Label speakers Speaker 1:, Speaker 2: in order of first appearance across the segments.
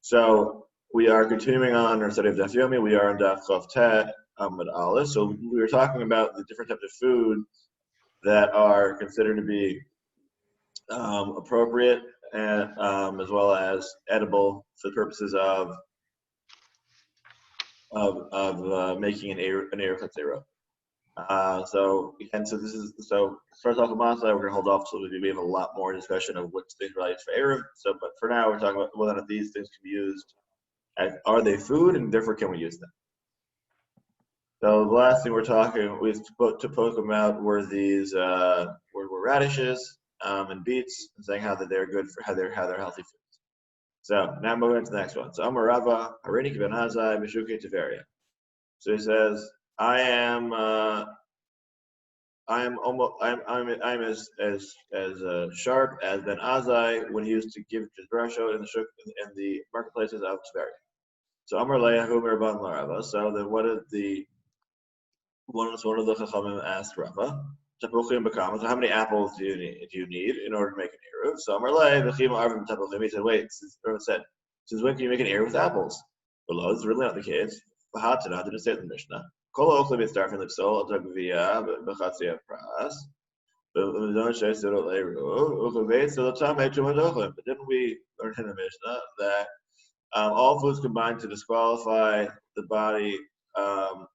Speaker 1: So we are continuing on our study of Daf Yomi. We are on Daf Chav Tet Amud Aleph. So we were talking about the different types of food that are considered to be appropriate and as well as edible for the purposes of making an Eruv Chatzera. So first off, we're gonna hold off so we have a lot more discussion of which things are used for Eruv. But for now, we're talking about whether or not these things can be used. Are they food, and therefore can we use them? So the last thing we spoke about were these were radishes and beets, and saying how that they're good for how they're healthy foods. So now moving on to the next one. So Amar Rava Harini ben Hazai Meshuke Tiveria. So he says, I am as sharp as Ben Azai when he used to give his drasha in the marketplaces of Tiveria. So Amar Leah Humer Ban Larava. So then what did one of the Chachamim asked Rava? So how many apples do you need in order to make an Eruv? So Amar Leah V'chima Arvim Tapuchim. He said, wait, Rava said, since when can you make an Eruv with apples? Well, it's really not the case. V'hatana didn't say it in the Mishnah. Kol Ochlim Yitzdarfin Lipsol Atagviyah B'chatziyah Pras. But didn't we learn in the Mishnah that all foods combined to disqualify the body of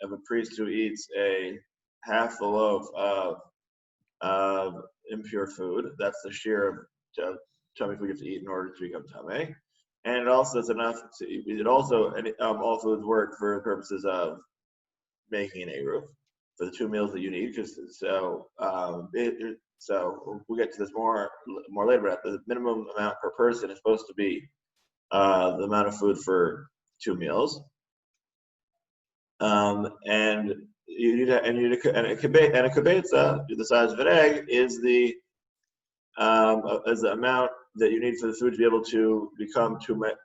Speaker 1: a priest who eats a half a loaf of impure food? That's the shear of tummy food you have to eat in order to become tummy. And it also is enough to. It also all foods work for purposes of making an Eruv for the 2 meals that you need. So we'll get to this more later. But the minimum amount per person is supposed to be the amount of food for 2 meals, and you need a kibbetza, the size of an egg, is the amount that you need for the food to be able to become tumat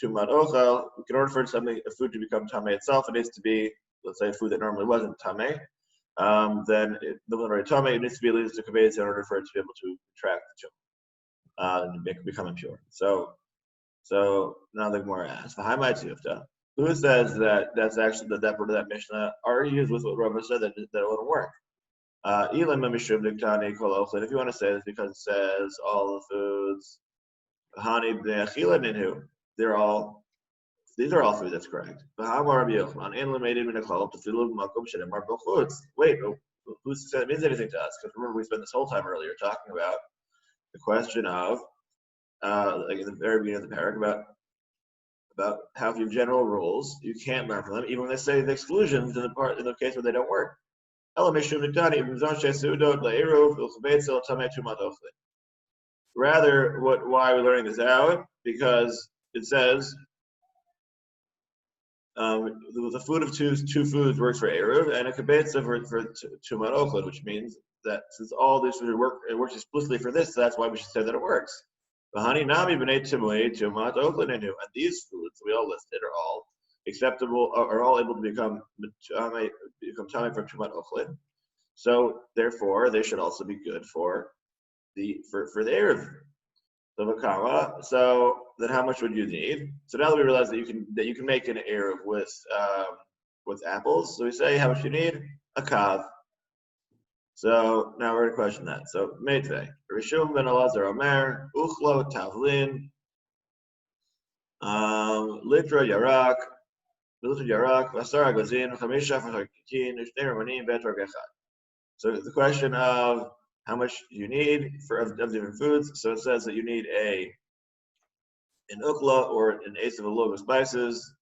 Speaker 1: ochel. In order for a food to become tameh itself, it needs to be, let's say, a food that normally wasn't tameh. Then it needs to be at least a kibbetza in order for it to be able to contract the chum and become impure. So now the Gemara asks, who says that's actually that part of that Mishnah argues with what Rava said that it wouldn't work? If you want to say this because it says all the foods, these are all food, that's correct. Wait, who said it means anything to us? Because remember, we spent this whole time earlier talking about the question of like in the very beginning of the paragraph about how if you have general rules, you can't learn from them, even when they say the exclusions in the case where they don't work. Rather, why are we learning this out? Because it says the food of two foods works for Eruv, and a kibbetza for tumat ochel, which means that since all this food it works explicitly for this, so that's why we should say that it works. And these foods we all listed are all acceptable, are all able to become tummy from tumat ochel. So therefore, they should also be good for the Eruv. So then, how much would you need? So now that we realize that you can make an Eruv with apples, so we say how much you need? A kav. So now we're going to question that. So Meitve, Rishum ben Elazar Omer, Uchlo Tavlin, Litra Yarak, Vasar Agazin, Chamisha Fakikin, Ushnei Ramanim, Betor Gechad. So the question of how much you need of different foods. So it says that you need an ukla or an eighth of a loaf of spices,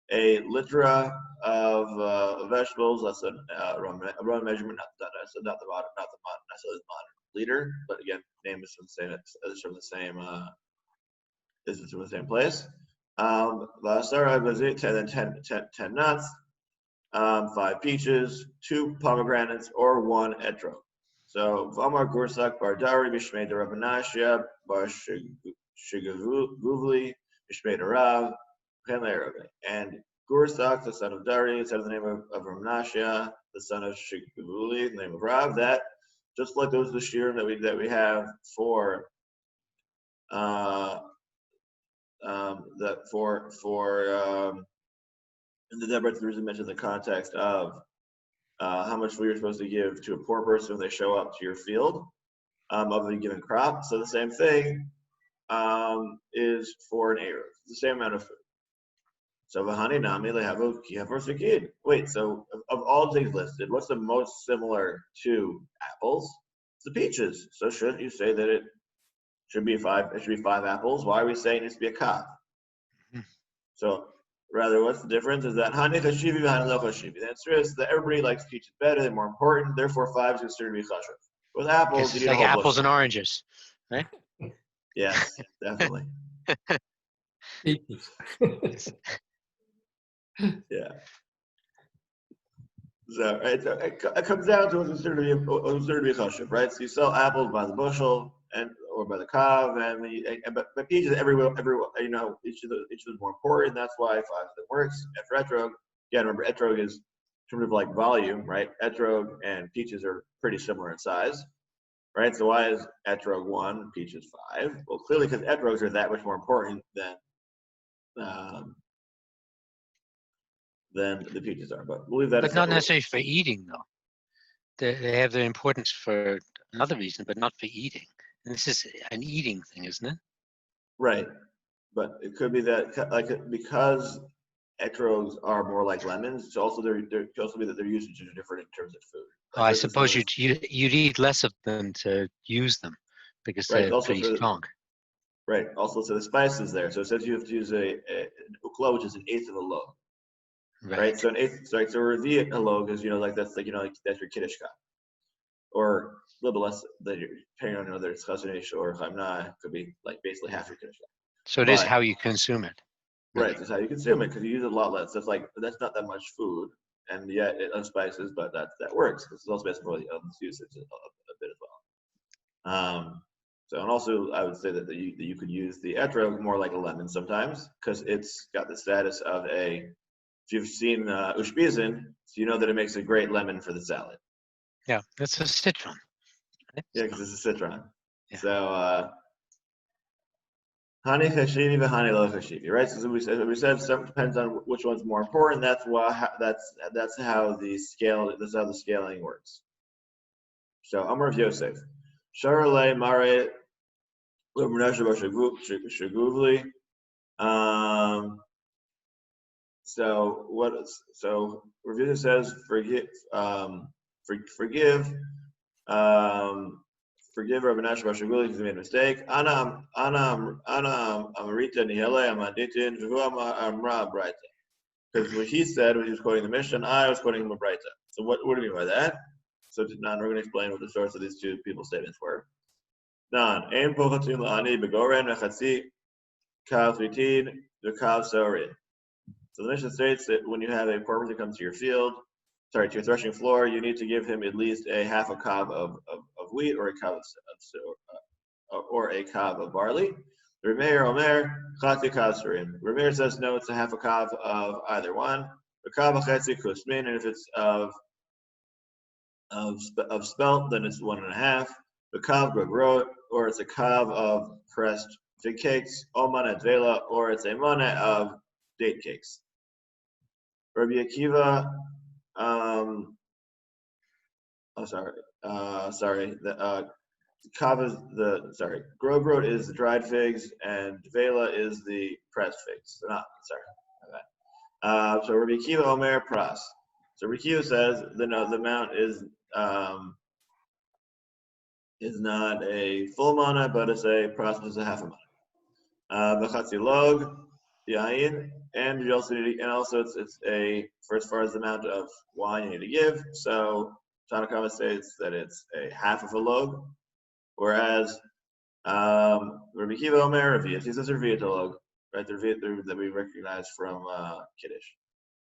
Speaker 1: a litra of vegetables. That's a run measurement, not the modern liter, but again, name is from the same. Is from the same place. 10 nuts, 5 peaches, 2 pomegranates, or 1 etro. So Vamar Gursak Bardari Bishmei Rabanashia Bar Shigavuvli Bishmei Rav and Gursak, the son of Dari, said the name of Rabanashia, the son of Shigavuli, the name of Rav. That just like those the shirim that we have for that for in the Deborah, the reason mentioned the context of how much food you're supposed to give to a poor person when they show up to your field of a given crop. So the same thing is for an Eruv, the same amount of food. So v'hani nami lehavu kihavar sakid. Wait, so of all things listed, what's the most similar to apples? It's the peaches. So shouldn't you say that it should be five? It should be 5 apples. Why are we saying it needs to be a kav? So rather, what's the difference? Is that hani chashivi v'hani lo chashivi? The answer is that everybody likes peaches better; they're more important. Therefore, 5 is considered to be chashuv. With apples, you
Speaker 2: It's
Speaker 1: need a
Speaker 2: like
Speaker 1: whole
Speaker 2: apples
Speaker 1: bushel.
Speaker 2: and oranges, right?
Speaker 1: Yes, definitely. Yeah. So, right, so it comes down to what's considered to be a chashuv, right? So you sell apples by the bushel and or by the kav, and but peaches everywhere, you know, each of them is more important. That's why 5 works. And for etrog, yeah, remember etrog is in terms of like volume, right? Etrog and peaches are pretty similar in size, right? So why is etrog 1 and peaches 5? Well, clearly because etrogs are that much more important um, than the peaches are. But we'll leave that
Speaker 2: But
Speaker 1: aside.
Speaker 2: not necessarily for eating, though. They have their importance for another reason, but not for eating. And this is an eating thing, isn't it?
Speaker 1: Right, but it could be that like because etrogs are more like lemons. It's also there could also be that their usage is different in terms of food.
Speaker 2: Oh,
Speaker 1: Like
Speaker 2: I
Speaker 1: for instance,
Speaker 2: suppose you'd eat less of them to use them because
Speaker 1: right.
Speaker 2: they're
Speaker 1: Also
Speaker 2: pretty
Speaker 1: for
Speaker 2: strong.
Speaker 1: right. Also, so the spices there. So it says you have to use an ukla, which is an eighth of a log. Right. So an eighth. So a revi'at a log is like that's like like that's your kiddush cup, or a little less that you're depending on whether it's chazanish or chamna. Could be like basically half your kiddush cup.
Speaker 2: So it is
Speaker 1: But
Speaker 2: how you consume it. Really.
Speaker 1: right, that's how you consume it because you use it a lot less. That's not that much food, and yet it spices, but that works because it's also basically usage a bit as well. So and also I would say that you could use the etrog more like a lemon sometimes because it's got the status of a. If you've seen ushpizin, so you know that it makes a great lemon for the salad.
Speaker 2: Yeah, that's a citron. Right?
Speaker 1: Yeah, because it's a citron.
Speaker 2: Yeah.
Speaker 1: So. Hani chashivi v'hani lo chashivi, right? So we said some depends on which one's more important. That's why that's how the scaling works. So Amar of Yosef, Sharale Mare Shaguvli. So Ravina says forgive forgive Rabbi Nash Bashaguli because he made a mistake. Ana Amarita Nihele Amanditin Amra Braita. Because what he said when he was quoting the Mishnah, I was quoting him a Braita. So what do you mean by that? So now we're going to explain what the source of these two people's statements were. Nan Ein Pochatin La'ani Begoren Mechatzi Kav Ritin Kav Sorin. So the Mishnah states that when you have a poor person come to your field, to your threshing floor, you need to give him at least a half a cob of wheat or a cob of barley. Remeir Omer Chati Kasrin. Remeir says no, it's a half a cob of either one. The cob of Chetzi Kusmin, and if it's of spelt, then it's 1.5. The cob Grogrot, or it's a cob of pressed fig cakes. Oman et Vela, or it's a mana of date cakes. Rabbi Akiva. The kava is grogrot is the dried figs, and vela is the pressed figs. So Rabbi Akiva Omer Pras. So Rabbi Akiva says the amount is not a full mana, but it's a pras, which is a half a mana. V'chatzi log yain, and you also need, and also it's a for as far as the amount of wine you need to give. So Tanakama states that it's a half of a log, whereas Rabbi Kiva Omer Revi'at, he says Revi'at a log, right? The Revi'at that we recognize from Kiddush.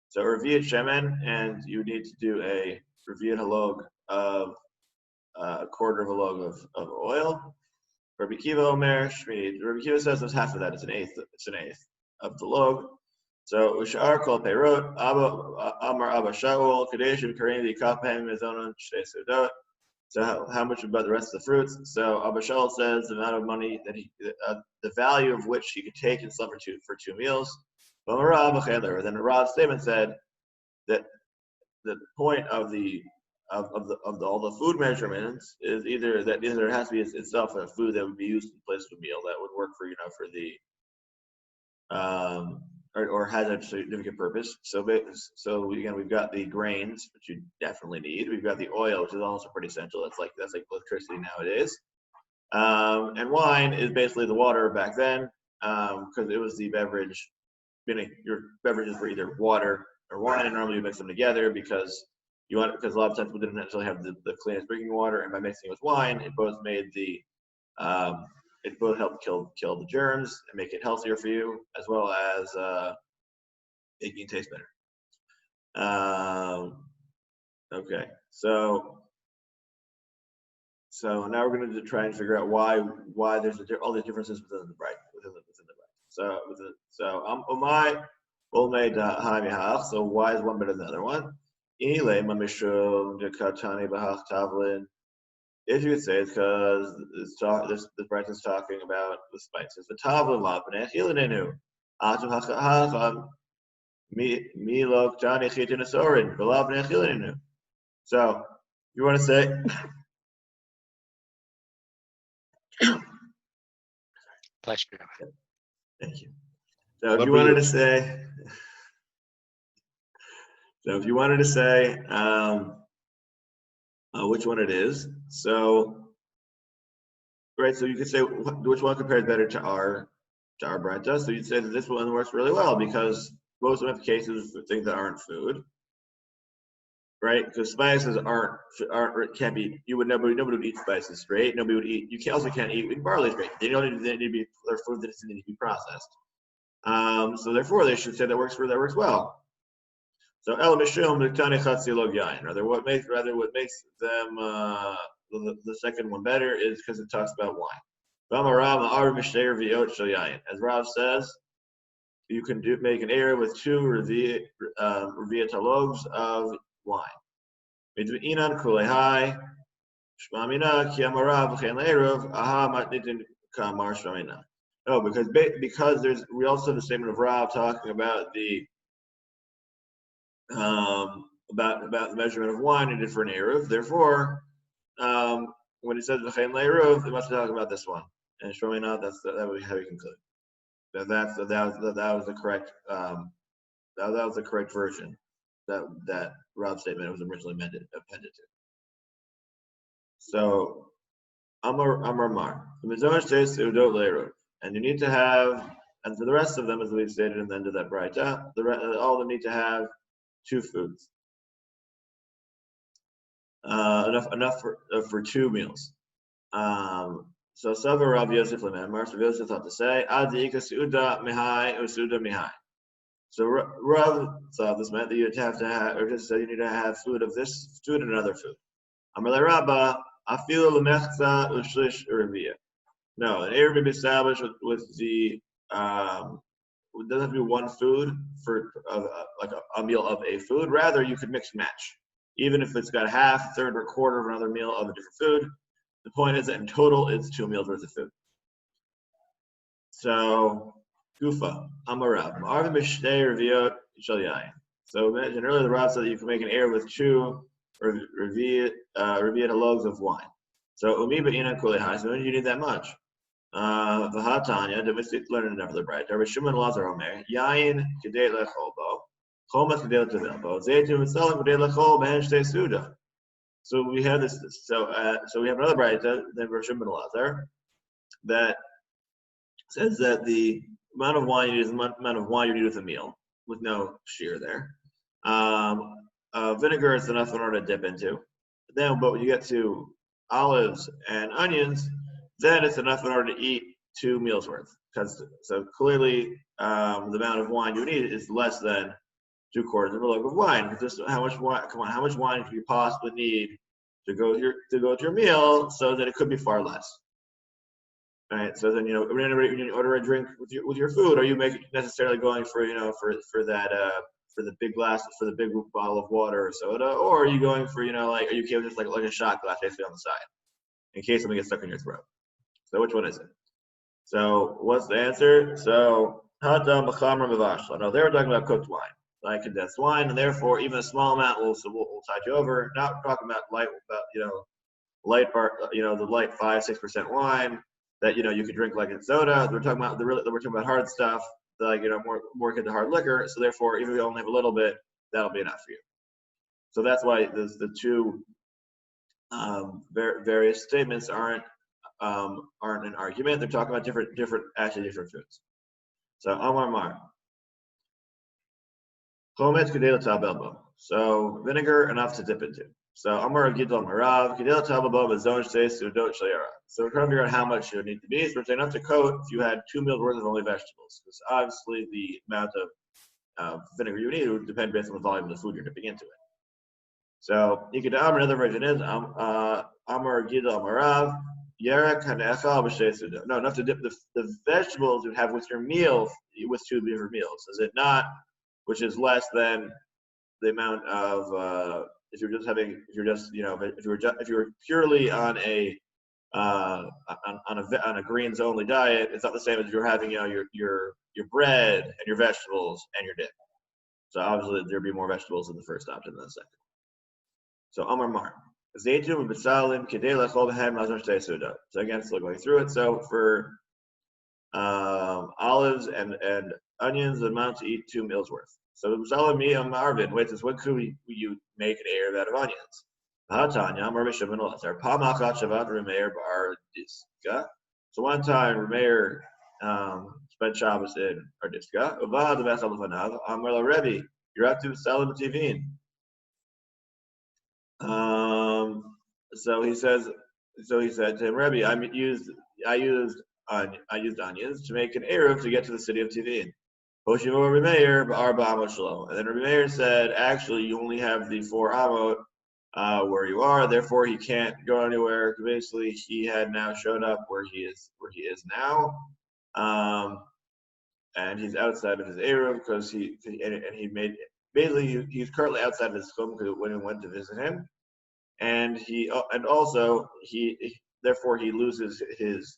Speaker 1: So Revi'at Shemen, and you need to do a Revi'at halog of a quarter of a log of oil. Rabbi Kiva Omer Shmid. Rabbi Kiva says it's half of that. It's an eighth of the log. So Ushar Kol Peirot Amar Abba Shaul Kadeshim Karein Kaphem Mizonon Shtei Sudot. So how much about the rest of the fruits? So Abba Shaul says the amount of money that the value of which he could take and sell for two meals. Then the Rav's statement said that the point of all the food measurements is either it has to be itself a food that would be used in place of a meal that would work for for the or has a significant purpose. So again, we've got the grains, which you definitely need. We've got the oil, which is also pretty essential. That's like electricity nowadays. And wine is basically the water back then, because it was the beverage. Meaning your beverages were either water or wine, and normally you mix them together because a lot of times people didn't necessarily have the cleanest drinking water, and by mixing it with wine, it both made it both helped kill the germs and make it healthier for you, as well as making it taste better. Okay, so now we're going to try and figure out why there's all these differences within the Beit. So why is one better than the other one? If you could say it's because this Beit is talking about the spices. The tavlin lapane chilinenu. Atu hacham milok jani chitin asorin. Velapane chilinenu. So you want to say.
Speaker 2: Pleasure.
Speaker 1: Thank you. So if you wanted to say, which one it is, so right, so you could say which one compares better to our Brenta. So you'd say that this one works really well because most of the cases for things that aren't food, right? Because spices can't be. Nobody would eat spices straight. Nobody would eat. You also can't eat barley straight. They need to be. They're food that need to be processed. So therefore, they should say that works well. So el mishum l'tani chatzi log yain. What makes them the second one better is because it talks about wine. As Rav says, you can make an error with two reviata loaves of wine. Midvi'inan kulehai shmamina ki amarav v'chein le'eruv aha matnitin kamar shmamina. No, because we also have the statement of Rav talking about the about the measurement of wine in different eruv. Therefore, when it says v'chein le'eruv, it must be talking about this one. And showing out that would be how you conclude. That was the correct that was the correct version that Rob's statement was originally appended to. So Amar Mar. The Midrash says udot le'eruv, and you need to have, and for the rest of them, as we've stated in the end of that Braita, all of them need to have two foods. Enough for two meals. So Sava Rav Yosef Leman, Rav Yosef thought to say, Adi ika suda mihai or suda mihai. So Rav thought this meant that you'd have to have, or just said you need to have food of this food and another food. Amar le Rabba, afilu lemechza u'shlish urevia. No, an Eruvin may be established with the it doesn't have to be one food for like a meal of a food. Rather, you could mix and match. Even if it's got half, third, or quarter of another meal of a different food, the point is that in total, it's 2 meals worth of food. So, Gufa, Amarav, Ma'arvim Mishnei Reviot Shal Yain. So, mentioned earlier, the Rav said that you can make an air with 2 Reviot loaves of wine. So, Umi Ba'ina Kulehai, so when do you need that much? V'hatanya, the mystic learned enough of the Beit. Rabbi Shimon Lazar Omer, Yain Kedei Lecholbo, Chomas Kedei Letevilbo, Zaytum Mitzalim Kedei Lechol Ben Shtei Suda. So we have this. So we have another Beit than Rabbi Shimon Lazar that says that the amount of wine you need is the amount of wine you need with a meal, with no shear there. Vinegar is enough in order to dip into. But when you get to olives and onions, then it's enough in order to eat 2 meals worth. So clearly, the amount of wine you need is less than 2/4 of a loaf of wine. Just how much wine? Come on, how much wine do you possibly need to go to your meal? So that it could be far less. All right. So then when you order a drink with your food, are you necessarily going for that the big glass, for the big bottle of water or soda, or are you going for, like, are you okay with just like a shot glass basically on the side in case something gets stuck in your throat? So which one is it? So what's the answer? So hatam b'chamra mevashla. No, they were talking about cooked wine, like condensed wine, and therefore even a small amount will tide you over. Not talking about light, light bar, the light 5-6% wine that you could drink like in soda. We're talking about hard stuff, like more akin to hard liquor. So therefore, even if you only have a little bit, that'll be enough for you. So that's why the two various statements aren't an argument. They're talking about different foods. So Amar Mar. Chometz kedei l'tabel. So vinegar enough to dip into. So Amar Gidol Marav kedei l'tabel b'zon shtei sudot sheyara. So we're trying to figure out how much it would need to be. So we're saying enough to coat if you had 2 meals worth of only vegetables, because obviously the amount of vinegar you need would depend based on the volume of the food you're dipping into it. So Ikadam, another version is Amar Gidol Marav. No, enough to dip the vegetables you have with your meal with 2 different meals. Is it not? Which is less than the amount of if you were purely on a greens only diet. It's not the same as if you're having your bread and your vegetables and your dip. So obviously there'd be more vegetables in the first option than the second. So Amar Mar. So again, still going through it. So for olives and onions, the amount to eat 2 meals worth. So Marvin, wait, says when could you make an Eruv out of onions? So one time Rameir spent Shabbos in Ardiska. Rebbe, you're up to Salim Tivin. So he said to him, Rebbe, I used onions to make an Eruv to get to the city of Tivin. And then Rabbi Meir said, actually, you only have the 4 amot where you are, therefore he can't go anywhere. Basically, he had now showed up where he is now, and he's outside of his Eruv because he's currently outside of his home when we went to visit him, and therefore he loses his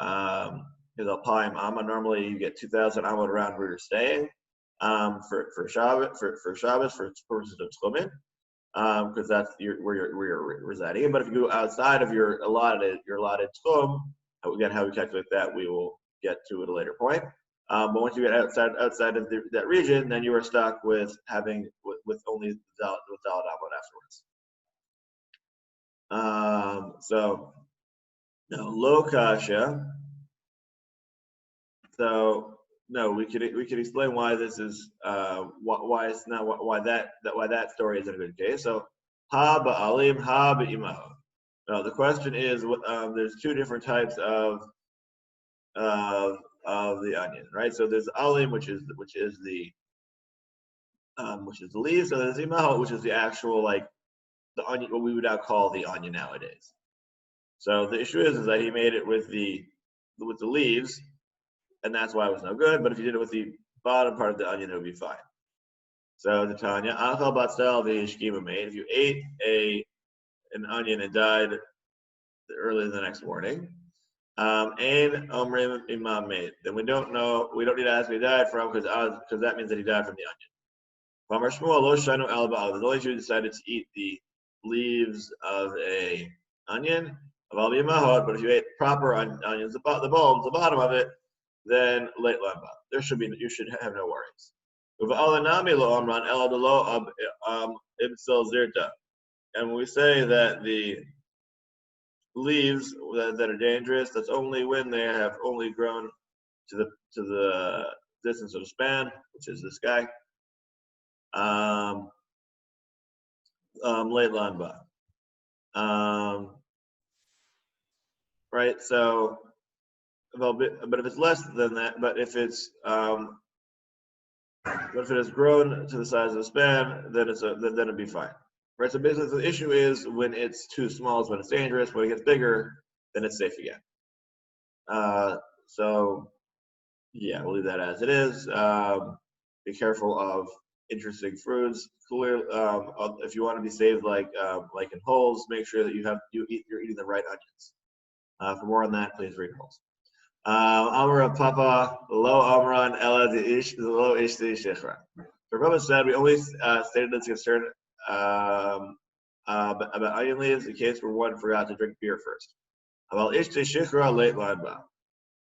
Speaker 1: alpine amma. Normally you get 2,000 amma around where you're staying for Shabbos for purposes of tchumen, because that's where you're residing. But if you go outside of your allotted tchum, again, how we calculate that we will get to at a later point. But once you get outside of that region, then you are stuck with having with only Dalet Amot afterwards. So no, lo kasha. So no, we could explain why this is why it's not why that story isn't a good case. So ha ba'alim, ha b'imaho. No, the question is there's 2 different types of the onion, right? So there's alim, which is the leaves, and there's imaho, which is the actual the onion, what we would now call the onion nowadays. So the issue is that he made it with the leaves, and that's why it was no good. But if you did it with the bottom part of the onion, it would be fine. So the Tanya, Achal Batsel v'Yishkima made. If you ate an onion and died early the next morning, Ein Omrim Imam made. Then we don't need to ask where he died from because that means that he died from the onion. V'Amar Shmuel lo shanu el ba'al. The only Jew decided to eat the leaves of a onion of al b'imahot, but if you ate proper onions, the bulbs, the bottom of it, then late lamba. You should have no worries. And when we say that the leaves that are dangerous, that's only when they have only grown to the distance of a span, which is this guy. Late lamba. Right. So. But if it's less than that, but if it has grown to the size of a span, then it'd be fine, right? So basically, the issue is when it's too small is when it's dangerous. When it gets bigger, then it's safe again. So yeah, we'll leave that as it is. Be careful of interesting fruits. Clear, if you want to be saved like in holes, make sure that you're eating the right onions. For more on that, please read holes. Amar Papa lo Amran Ella the Ish the lo Ish the Zichron. So Rambam said we only stated this concern about onion leaves in case where one forgot to drink beer first. About Ish the Zichron late ladba.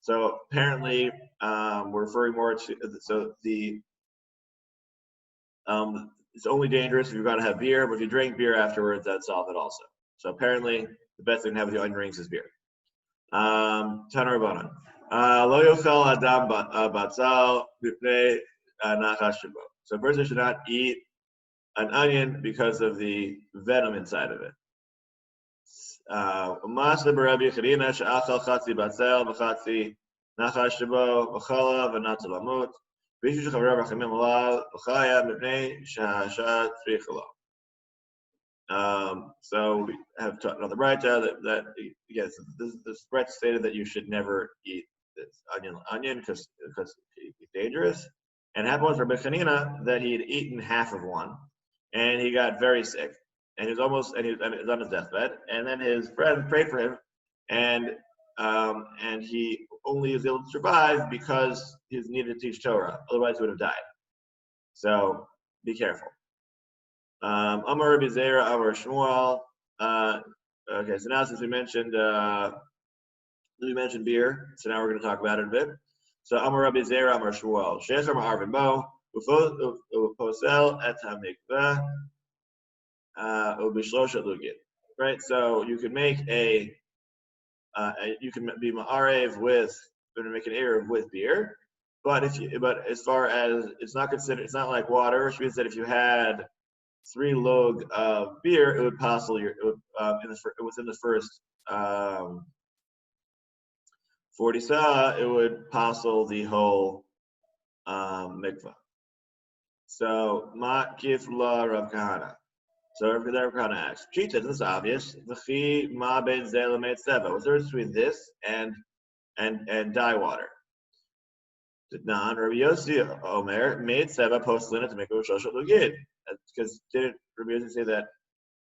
Speaker 1: So apparently we're referring more to it's only dangerous if you're going to have beer, but if you drink beer afterwards, that's solve it also. So apparently the best thing to have with your onion rings is beer. Tanar Rabbanan. Lo yochel adam batzal b'pnei nachash shebo. So a person should not eat an onion because of the venom inside of it. Umas le'Rabbi Chanina she'achal chatzi batzel v'chatzi nachash shebo v'chala v'natzal lamut v'ishu shechavar rachamim alav v'chaya mipnei shehashat tzrich lo. So we have taught another Beit that yes, this Beit stated that you should never eat this onion because it's dangerous. And it happened with Rabbi Chanina that he had eaten half of one, and he got very sick, and he was on his deathbed. And then his friend prayed for him, and he only was able to survive because he needed to teach Torah. Otherwise, he would have died. So be careful. Amar Rabbi Zera, Amar Shmuel. Okay, so now since we mentioned beer, so now we're going to talk about it a bit. So Amar Rabbi Zera, Amar Shmuel. Shecher Ma'arvin Bo, Uposel et HaMikveh, Ubishlosha Lugid. Right, so you can make you can be ma'arev with, going to make an eruv with beer, but as far as it's not like water, which means that if you had 3 log of beer, it would passel within the first 40 sa, it would passel the whole mikvah. So ma kifla Rav Kahana. So Rav Kahana asks, Cheetah, this is obvious. V'chi ma ben zeh l'meit seva. What's the difference between this and dye water? Nan Rabbi Yossi Omer made seva postlina to make a shoshet lugid. Because didn't Rabbi Yossi say that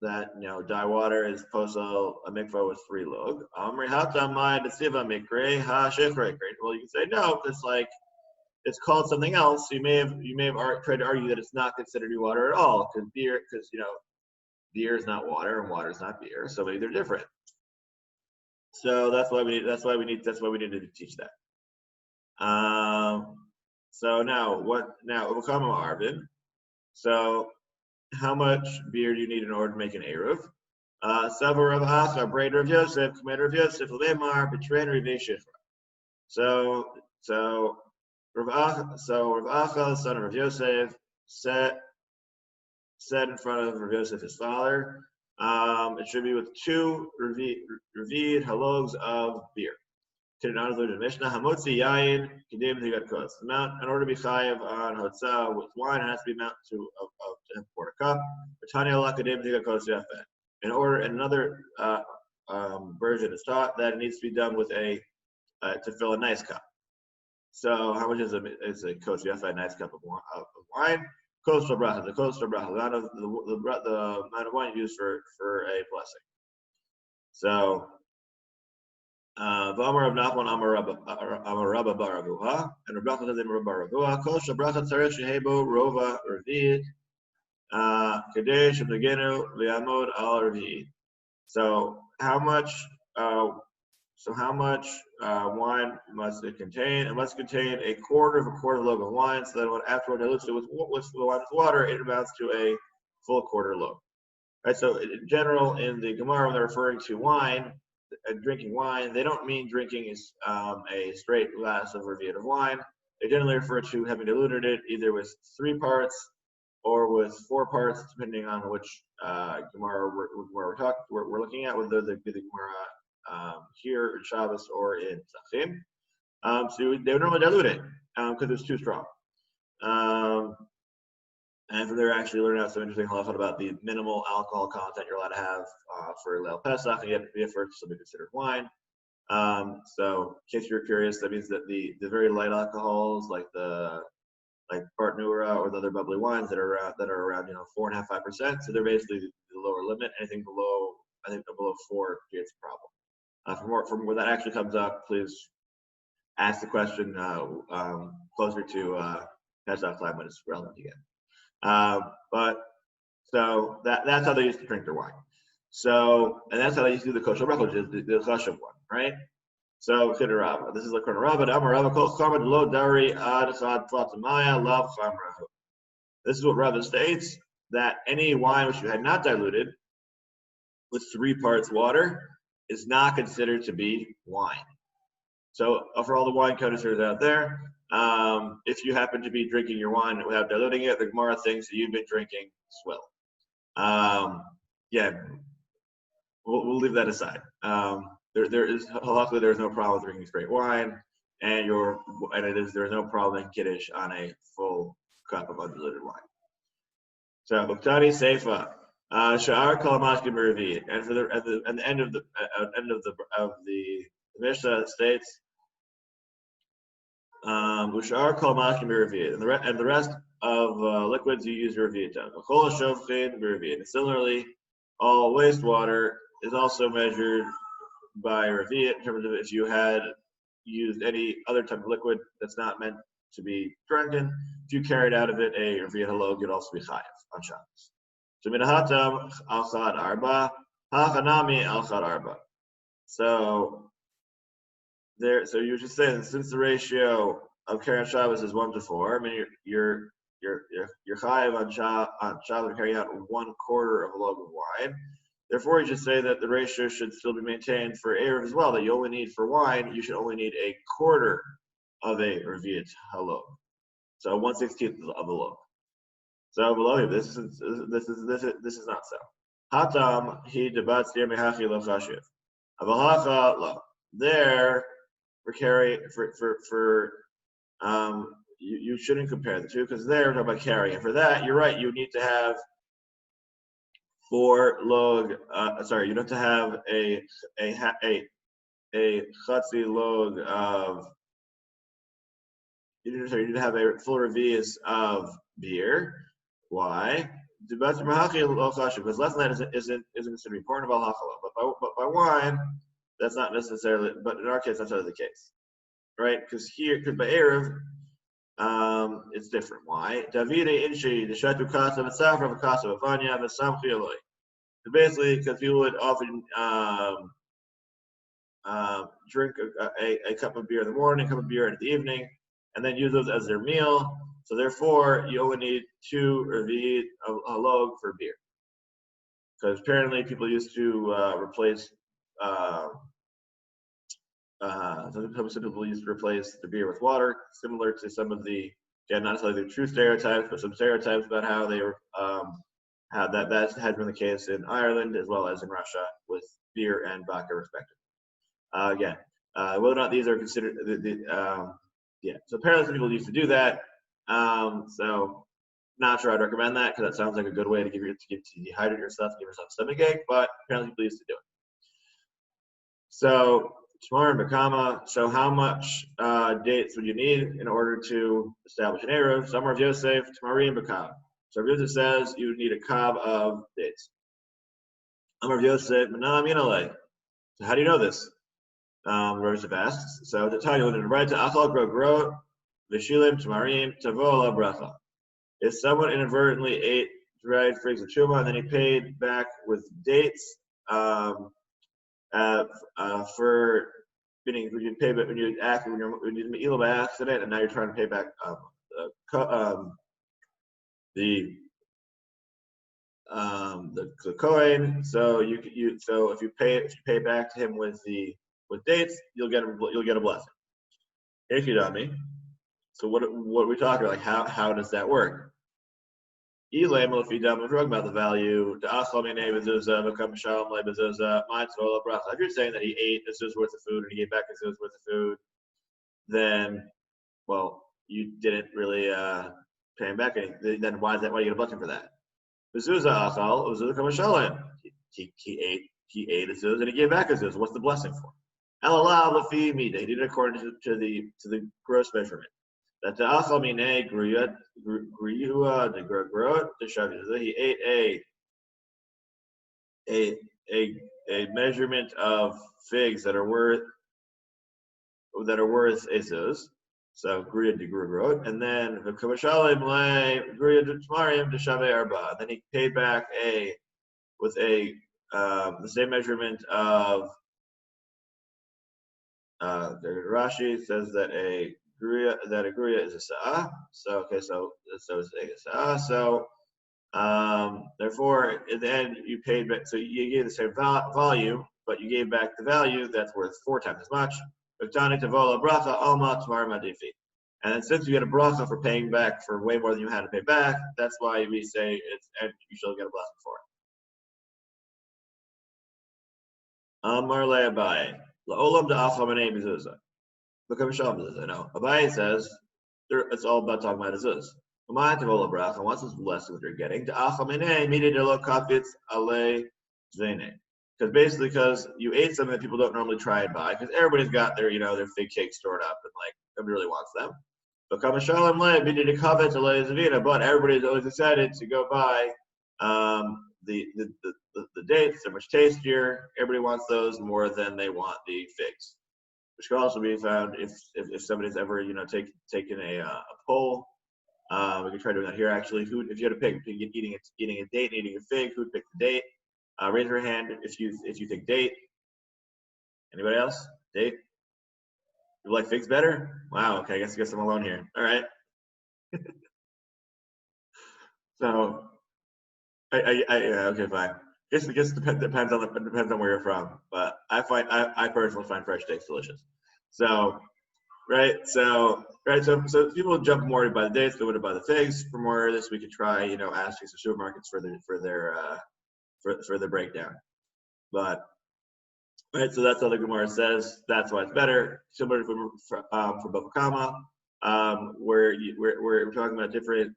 Speaker 1: dye water is posel a mikvah with 3 log? Amri hatam mai b'siva mikre ha shechrei. Well, you can say no, because it's called something else. So you may have tried to argue that it's not considered water at all, because beer is not water and water is not beer. So maybe they're different. So that's why we need to teach that. So now Uvakama Arvin. So how much beer do you need in order to make an eruv? Savar Rav Acha, Breder of Yosef, Commander of Yosef, Lemar, Betrain Rivei Shifra. So Rav Acha, the son of Rav Yosef, said in front of Rav Yosef, his father, it should be with 2 revied halogs of beer. Mishnah Hamotzi Yayin Kedim Tigat. In order to be chayav on Hotzah with wine, it has to be amount to a quarter cup. Tanya La Kedim Tigat Kos Yafet. In another version is taught that it needs to be done with to fill a nice cup. So how much is a kos yafet, a nice cup of wine? Kos bracha, the kos bracha, the amount of wine used for a blessing. So V'amar Rav Nachman Amar Rabba bar Avuha, and Rav Nachman says in Rabba bar Avuha, Kol shabracha tzarech shehebo rova revi'it, kadei shemnagenu li'amod al revi'it. So how much wine must it contain? It must contain a quarter of a log of wine, so that when afterward dilutes it with the wine with water, it amounts to a full quarter log. Right. So in general, in the Gemara, when they're referring to wine, drinking wine, they don't mean drinking a straight glass of revi'it of wine. They generally refer to having diluted it either with 3 parts or with 4 parts, depending on which Gemara we're looking at, whether they be the Gemara here in Shabbos or in Tzachim. So they would normally dilute it because it's too strong. And from there, actually learn out some interesting halachot about the minimal alcohol content you're allowed to have for Leil Pesach, and yet for it to be considered wine. So in case you're curious, that means that the very light alcohols, like the like Bartonura or the other bubbly wines that are around 4.5%, 5%. So they're basically the lower limit. Anything below, I think below 4 creates a problem. From where that actually comes up, please ask the question closer to Pesach time when it's relevant again. But so that's how they used to drink their wine. So, and that's how they used to do the kosher bracha, which is the chashuv one, right? So, Rabba. This is like Rabba. Amar Rabba kol chama lo dari ad chad tlatamaya lav chamrahu. This is what Rabba states, that any wine which you had not diluted with 3 parts water is not considered to be wine. So, for all the wine connoisseurs out there, if you happen to be drinking your wine without diluting it, the Gemara thinks that you've been drinking swill. Yeah, we'll leave that aside. Luckily there's no problem with drinking straight wine, and there's no problem in kiddush on a full cup of undiluted wine. So Buktani Seifa, Sha'ar Kol Mashkim Revi, and for the end of the Mishnah states, Ushar Kol Mashkim Revi, and the rest of liquids you use Revi to. Chol Shovchin Revi, and similarly, all wastewater is also measured by Revi in terms of if you had used any other type of liquid that's not meant to be drunken. If you carried out of it a Revi halog, you'd also be chayav on Shabbos. So minahatam al chad arba, hachanami al chad arba. So you should say that since the ratio of carrying Shabbos is 1 to 4, I mean you're chayav on Shabbos carrying out 1/4 of a log of wine. Therefore, you should say that the ratio should still be maintained for Eruv as well, that you only need for wine, you should only need 1/4 of a Revi'at halog. So 1/16 of a log. So below here, this is not so. Hatam he debat stir mehachi lo chashiv. Avalacha lo. There you shouldn't compare the two, because there we're talking about carrying. And for that, you're right, you need to have 4 log. You don't have to have a chatzi log of. You need to have a full revi'as of beer. Why? Because less than that isn't considered to be important about halacha. But by wine, that's not necessarily. But in our case, that's not the case, right? Because by Eruv, it's different. Why? Davide inshi deshatu kasa v'safra v'kasa v'fanya v'samchi aloi. Basically, because people would often drink a cup of beer in the morning, a cup of beer in the evening, and then use those as their meal. So therefore, you only need 2 revi'at halog for beer. Because apparently people used to replace some people used to replace the beer with water, similar to some of the, not necessarily the true stereotypes, but some stereotypes about how they were how that has been the case in Ireland as well as in Russia with beer and vodka respectively. Whether or not these are considered so apparently some people used to do that. So not sure I'd recommend that, because that sounds like a good way to dehydrate yourself, give yourself stomachache, but apparently people used to do it. So Tamar and Bakama, so how much dates would you need in order to establish an Eruv? Some of Yosef, Tamari and Bakama. So Yosef says you would need a kav of dates. Amar Yosef, Manam Yinalei. So how do you know this? Yosef asks. So to tell you, when right to Achal Gro Vishilim Tamarim Tavola Bracha. If someone inadvertently ate dried figs of Chuma and then he paid back with dates, for meaning when you pay back when you meal by accident, and now you're trying to pay back the coin. So if you pay back to him with dates, you'll get a blessing. Ikidami. So what are we talking about? Like how does that work? If you're talking about the value, if you're saying that he ate a zuz worth of food and he gave back a zuz worth of food, then, well, you didn't really pay him back anything. Then why you get a blessing for that? He ate a zuz and he gave back a zuz. What's the blessing for? He did it according to the gross measurement. That the achal minei gruyua de grot the shavi. He ate a measurement of figs that are worth ezus. So gruya de grot, and then v'kavashalim le gruya de tamarim de shave arba. Then he paid back the same measurement of. The Rashi says that a gruya is a sa'ah. So okay, so it's a sa'ah. So therefore, in the end, you paid back. So you gave the same volume, but you gave back the value that's worth 4 times as much. And since you get a bracha for paying back for way more than you had to pay back, that's why we say and you shall get a blessing for it. Amar le'abai la'olam da'acham anei mezuzah. Look at Mishabah. No, Abai says it's all about talking about Azuz. And what's this blessing that you're getting? Because you ate something that people don't normally try and buy, because everybody's got their their fig cake stored up and like nobody really wants them. But everybody's always excited to go buy the dates. They're much tastier. Everybody wants those more than they want the figs. Which can also be found if somebody's ever taken a poll. We can try doing that here actually. If you had a pick eating a date and eating a fig, who'd pick the date? Raise your hand if you think date. Anybody else? Date? You like figs better? Wow. Okay, I guess I'm alone here. All right. So, okay, fine. I guess depends on where you're from, but I personally find fresh dates delicious. So so people jump more by the dates than by the figs. For more of this, we could try asking some supermarkets for their breakdown. But so that's how the Gemara says. That's why it's better. Similar for Bava Kama, where we're talking about different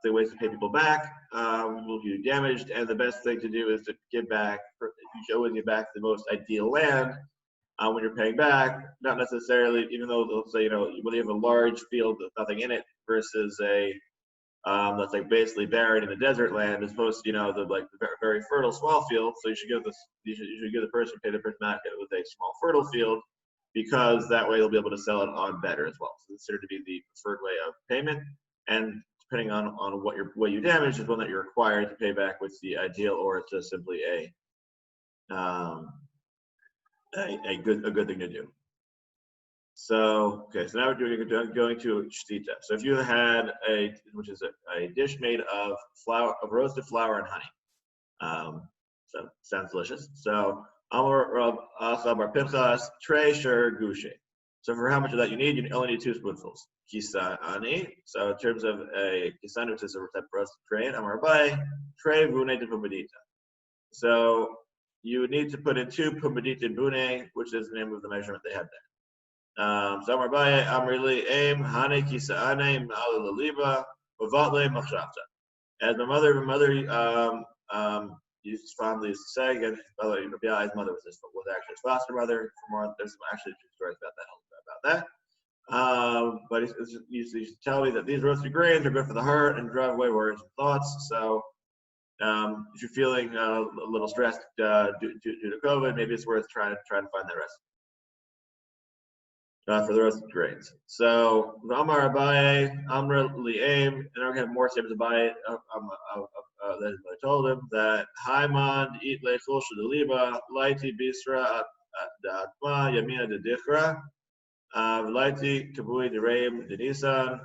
Speaker 1: the ways to pay people back will be damaged, and the best thing to do is to give back. You should always give back the most ideal land when you're paying back. Not necessarily, even though they'll say when you have a large field with nothing in it versus a that's like basically buried in a desert land, as opposed to the very fertile small field. So you should give the person pay the person back with a small fertile field, because that way they'll be able to sell it on better as well. So it's considered to be the preferred way of payment, and depending on what you damaged is one that you're required to pay back with the ideal, or it's just simply a good thing to do. So okay, so now we're going to shtita. So if you had which is a dish made of roasted flour and honey, so sounds delicious. So Amar Rav Acha Bar Pinchas Trei Sher Gushe. So for how much of that you need, you only need 2 spoonfuls. Kisani. So in terms of a kisani, which is a type of roasted grain, Amar Bai Trei Vune de Pumbedita. So you would need to put in 2 Pumbedita Bune, which is the name of the measurement they had there. So Amar Bai Amrili Aim Hane Kisane Ma'al Laliba Vatle Machshavta. As my mother used to say, again, by the way, Rabbi's mother was actually his foster mother. There's actually 2 stories about that. But he used to tell me that these roasted grains are good for the heart and drive away worries and thoughts. So if you're feeling a little stressed due to COVID, maybe it's worth trying to find that recipe for the roasted grains. So Amar Abaye, Amra Li'aim, and I'm going to have more statements about it. That I told him that Haiman eat lechol shadaliba laiti bisra atma yamina de dichra laiti kabui de reim de nisan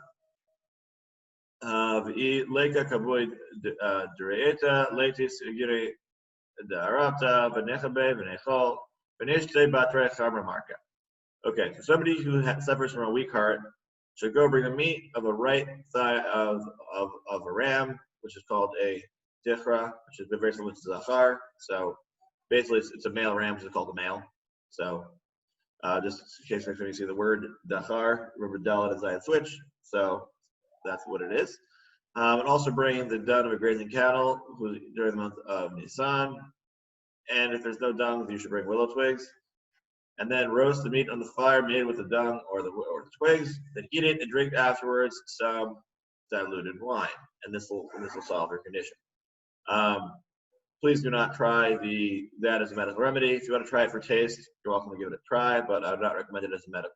Speaker 1: v'i leka kabui de reeta laiti sigiri de arata v'nechabe v'nechol v'nishte batre chamra marka. Okay, so somebody who suffers from a weak heart should go bring the meat of a right thigh of a ram, which is called a dichra, which is very similar to zachar. So basically, it's a male ram, which is called a male. So just in case you see the word dachar, remember dalet and zayin switch. So that's what it is. And also bring the dung of a grazing cattle during the month of Nisan. And if there's no dung, you should bring willow twigs. and then roast the meat on the fire made with the dung or the twigs. Then eat it and drink afterwards some diluted wine, and this will solve your condition. Please do not try that as a medical remedy. If you want to try it for taste, you're welcome to give it a try, but I would not recommend it as a medical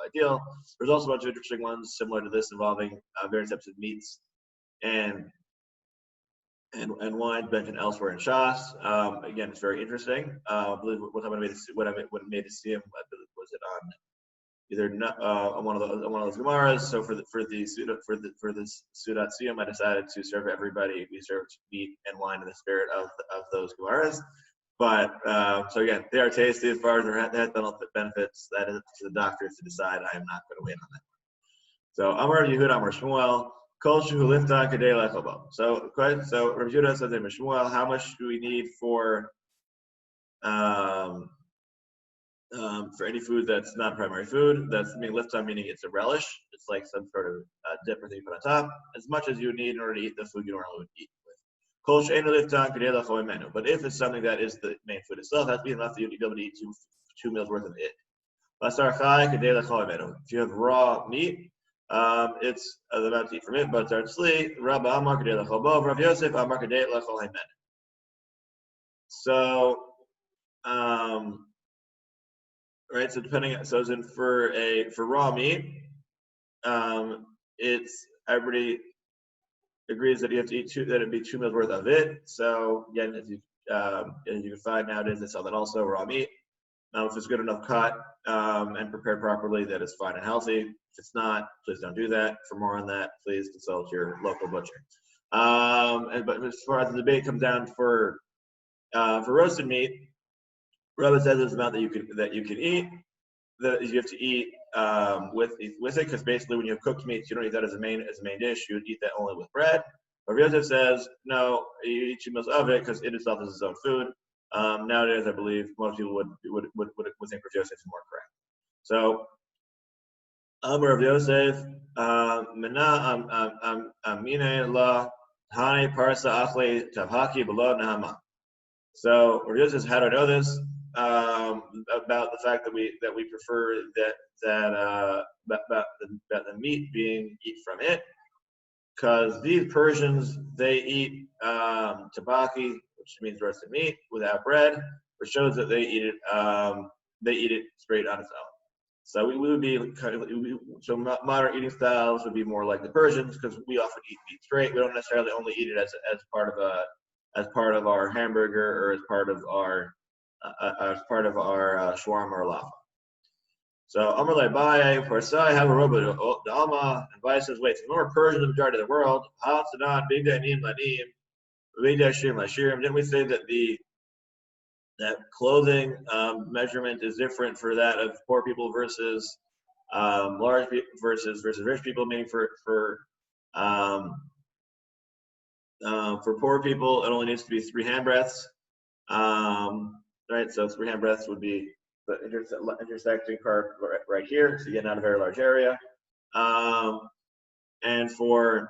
Speaker 1: ideal. There's also a bunch of interesting ones similar to this involving various types of meats and wine mentioned elsewhere in Shas. Again, it's very interesting. I believe what time I made it see him, was it on either on one of those Gemaras. So for this Sudat Siyum, I decided to serve everybody. We served meat and wine in the spirit of those Gemaras. But so again, they are tasty as far as their health benefits. That is to the doctors to decide. I am not going to win on that. So Amar Yehud Amar Shmuel. Kol shehu liftan kadei lechobo. So Rav Yehuda says in Shmuel, how much do we need for any food that's not primary food? That's liftan, meaning it's a relish. It's like some sort of dip or thing you put on top. As much as you need in order to eat the food you normally would eat with. Kol she'enu liftan kadei lecho menu. But if it's something that is the main food itself, it has to be enough that you'll be able to eat two meals worth of it. Basar chai kadei lecho menu. If you have raw meat, it's about to eat from it, but it's tzli, Rabba Amar Kadei Lechol Bo, Rav Yosef Amar Kadei Lechol Haymen. So, right. So as in for raw meat, it's everybody agrees that you have to eat that it'd be 2 meals worth of it. So again, as you can find nowadays, they sell that also raw meat. If it's good enough cut and prepared properly, that is fine and healthy. If it's not, please don't do that. For more on that, please consult your local butcher. But as far as the debate comes down for roasted meat, Rabbi says there's an amount that you can eat. That you have to eat with it, because basically when you have cooked meats, you don't eat that as a main dish. You would eat that only with bread. But Yosef says no, you eat 2 meals of it because it itself is its own food. Nowadays, I believe most people would think Rav Yosef is more correct. So, Amar Rav Yosef, Mena Amine La Hani Parsa Achle Tavhaki Below Nahama. So, Rav Yosef says, how do I know this? About the fact that we prefer about the meat being eat from it, because these Persians, they eat tabaki, which means roasted meat, without bread, which shows that they eat it straight on its own. So we would be modern eating styles would be more like the Persians, because we often eat meat straight. We don't necessarily only eat it as part of our hamburger or as part of our shawarma or lava. So Amar le Abaye, Parsai have a robot the Alma, and Abaye says, wait, so more Persians in the majority of the world. Didn't we say that that clothing measurement is different for that of poor people versus large people versus rich people? Meaning for poor people, it only needs to be 3 handbreadths. Right, so 3 handbreadths would be the intersecting part right here, so again, not a very large area. And for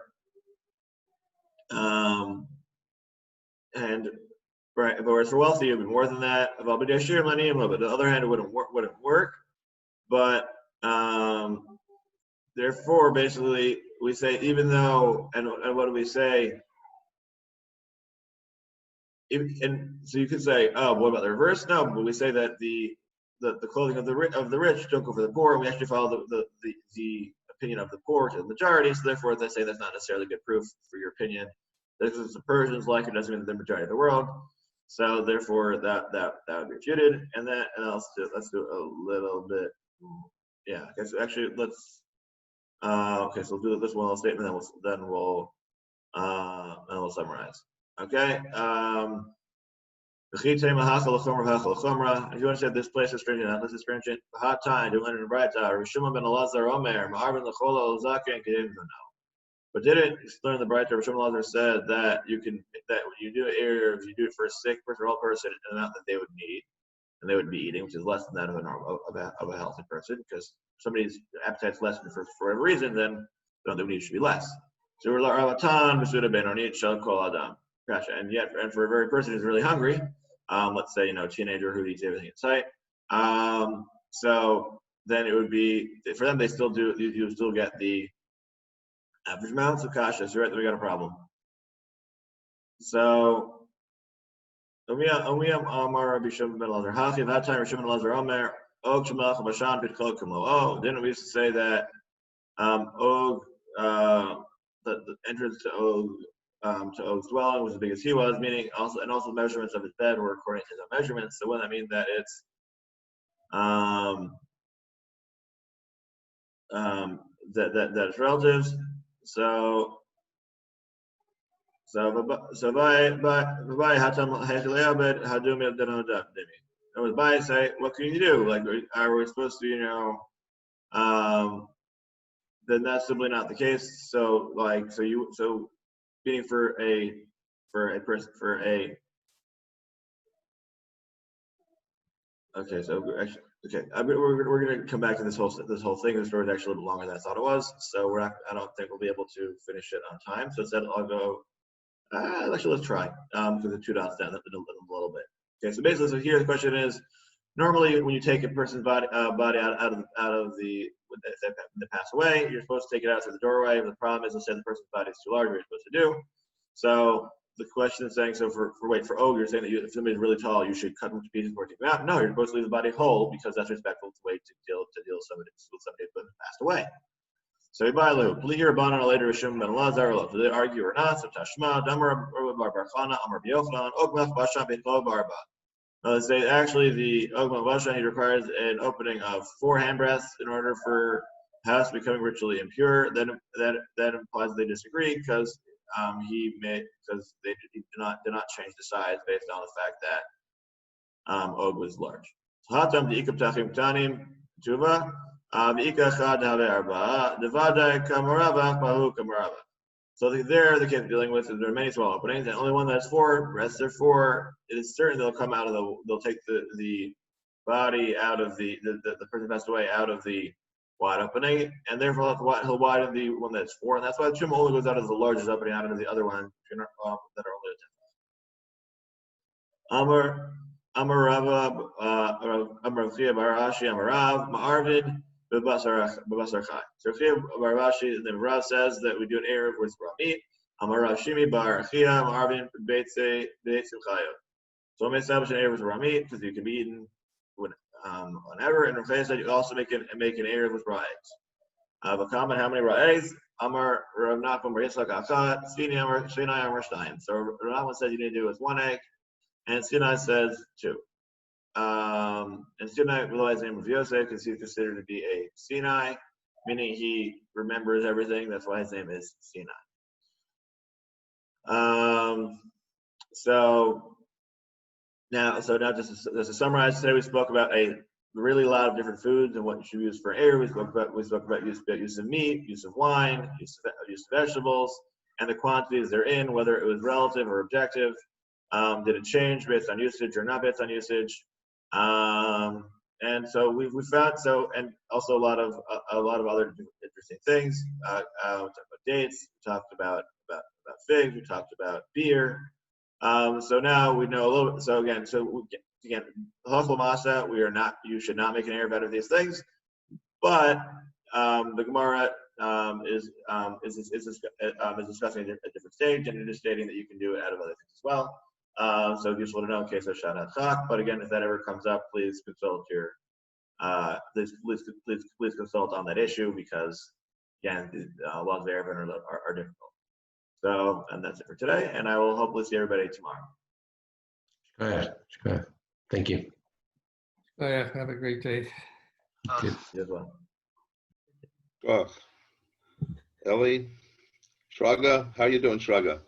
Speaker 1: right, but whereas for wealthy, it would be more than that. But on the other hand, it wouldn't work. But therefore, basically, we say even though, and what do we say? And so you could say, oh, what about the reverse? No, but we say that the clothing of the rich don't go for the poor. We actually follow the opinion of the poor to the majority. So therefore, they say that's not necessarily good proof for your opinion. This is the Persians like it doesn't mean the majority of the world. So therefore, that would be refuted. And let's do a little bit. Yeah. Okay. So actually, let's. Okay. So we'll do this one little statement, then we'll summarize. Okay. If you understand this place is stringent, not this is stringent. Hot time, do learn in Bright Rishuma ben Elazar Omer, Ma'arvin Lechola Ozaka and Kedim no. But didn't learn the Bright Rishuma Elazar said that when you do it, if you do it for a sick person or old person, an amount that they would need and they would be eating, which is less than that of a healthy person, because somebody's appetite's less for whatever reason, then they would need should be less. So we're like Ravatan, Masuda Ben Onit, Shal Kol Adam. Gotcha. And for a very person who's really hungry, let's say, teenager who eats everything in sight, So then it would be, for them, they still do, you still get the average amounts of kasha. So right there, we got a problem. So, then we have Amar Rabbi Shimon ben Elazar. Hachi, that time Rabbi Shimon ben Elazar Omer, Og Shemelach Bashan Pitkol Kamo. Oh, didn't we used to say that Og, the entrance to Og's dwelling was as big as he was, meaning also, and also measurements of his bed were according to his own measurements. So wouldn't that mean that it's that it's relatives? So by hatam hechleabed hadumi denodab demi. It was by say, what can you do? Like, are we supposed to, then that's simply not the case. So like, so meaning for a person okay, so actually, okay, we're gonna come back to this whole thing. The story is actually a little bit longer than I thought it was. So we're not. I don't think we'll be able to finish it on time. So instead, I'll go. Actually, let's try because the 2 dots down a little bit. Okay, so basically, so here the question is: normally, when you take a person's body out of the when they pass away, you're supposed to take it out through the doorway. But the problem is, let's say the person's body is too large. What you're supposed to do. So the question is saying, so for Og, you're saying that if somebody's really tall, you should cut them to pieces before taking them out. No, you're supposed to leave the body whole because that's respectful to the way to deal with somebody who passed away. So Ibailu, Plihir Banan later Rishim Ben Lazar, do they argue or not? So Tashma, Damar Bar Barchana, Amar Bioflan, Ogmach Bashan Bitlo Barba. Let's say actually the Ogmach Bashan, he requires an opening of 4 handbreadths in order for house becoming ritually impure. Then that implies they disagree because because they did not change the size based on the fact that Og was large. Hatam the ikaptachim tanim tuva v'ika chad have arba devadai kamarava mahu kamarava. So there the case dealing with is there are many small openings and only one that's 4. Rest are 4. It is certain they'll come out of they'll take the body out of the person passed away out of the wide opening, and therefore he'll widen the one that's 4, and that's why the tumor only goes out of the largest opening, out of the other one that are only a 10. Amar Rava, Amar Chia Barashi, Amar Rav, Ma'arvid, Bebasar Chai. So Chia Barashi, then Rav says that we do an Eruv with raw meat. Amar Rav Shimi Bar Chia, Ma'arvid, Beit Simchayo. So I'm going to establish an Eruv with raw meat because you can be eaten whenever. And Rav said you also make an Eruv with raw eggs. V'kaman, how many raw eggs? Amar Rav Nachman Bar Yitzchak Achat, Svinai Amar Shtein. So Rav Nachman says you need to do it with 1 egg. And Sinai says 2. And Sinai relies on the name of Yosef because he's considered to be a Sinai, meaning he remembers everything. That's why his name is Sinai. So now just to summarize, today we spoke about a really lot of different foods and what you should use for air. We spoke about use of meat, use of wine, use of vegetables, and the quantities they're in, whether it was relative or objective. Did it change based on usage or not based on usage? And so we found and also a lot of other interesting things. We talked about dates. We talked about figs. We talked about beer. So now we know a little bit. So again, halachal masa, you should not make an eruv out of these things. But the Gemara is discussing a different stage, and it is stating that you can do it out of other things as well. So useful to know in case of Shanat Chak. But again, if that ever comes up, please consult your please consult on that issue because again, the laws of Eruvin are difficult. So, and that's it for today. And I will hopefully see everybody tomorrow.
Speaker 3: Sure. Thank you.
Speaker 4: Have a great day.
Speaker 1: You as well.
Speaker 5: Ellie, Shraga, how you doing, Shraga?